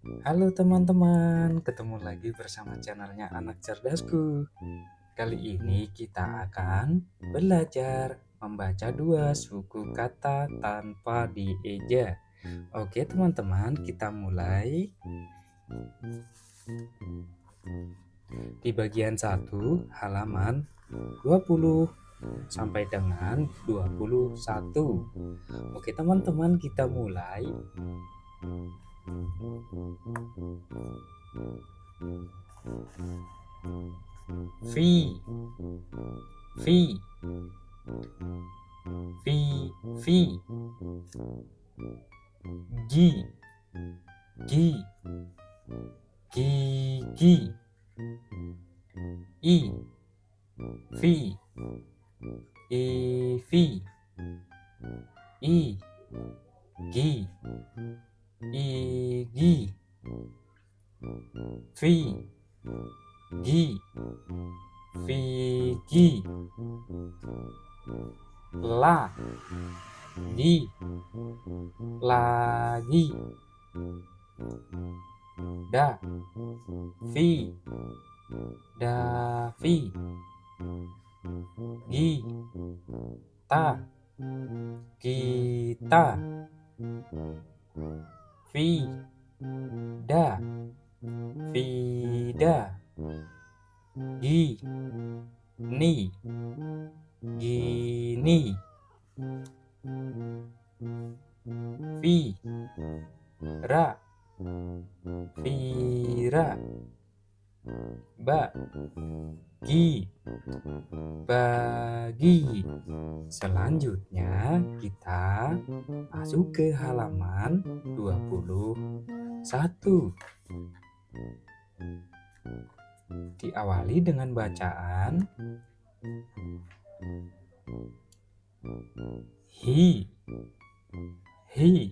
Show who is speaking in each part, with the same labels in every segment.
Speaker 1: Halo teman-teman, ketemu lagi bersama channelnya Anak Cerdasku. Kali ini kita akan belajar membaca dua suku kata tanpa dieja. Oke teman-teman, kita mulai. Di bagian 1 halaman 20 sampai dengan 21. Oke teman-teman, kita mulai. Vi, vi, vi, vi. Gi, gi, gigi. I, vi, ivi. I, gi, igi. Vi, gi, vigi. La, gi, lagi. Da, vi, davi. Gi, ta, kita. Vi, da, vida. Gi, ni, gini. Vi, ra, vira. Ba, gi, bagi. Selanjutnya kita masuk ke halaman 21. Diawali dengan bacaan hi, hi,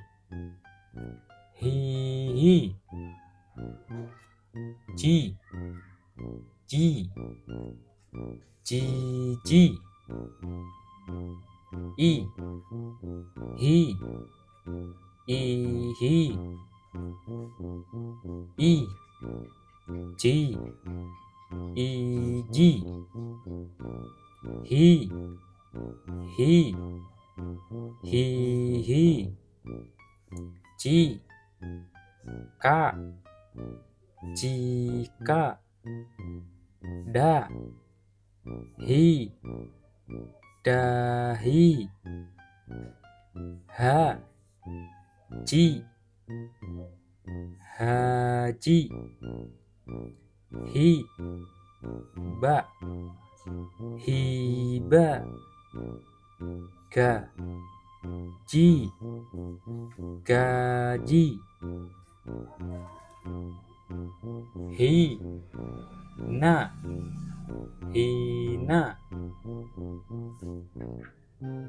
Speaker 1: hihi. Ji, ji, jiji. I, hi, ihi. I, ji, iji. Hi, hi, hihi. Ji, ka, jika. Da, hi, dahi. Ha, ji, haji. Hi, ba, hiba. Ga, ji, gaji. Hi, na, hina.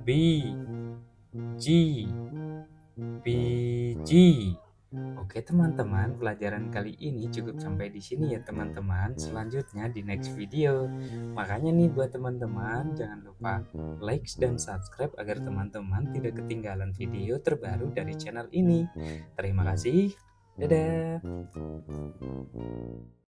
Speaker 1: Bi, ji, biji. Oke teman-teman, pelajaran kali ini cukup sampai di sini ya teman-teman. Selanjutnya di next video. Makanya nih buat teman-teman jangan lupa like dan subscribe agar teman-teman tidak ketinggalan video terbaru dari channel ini. Terima kasih. Dadah.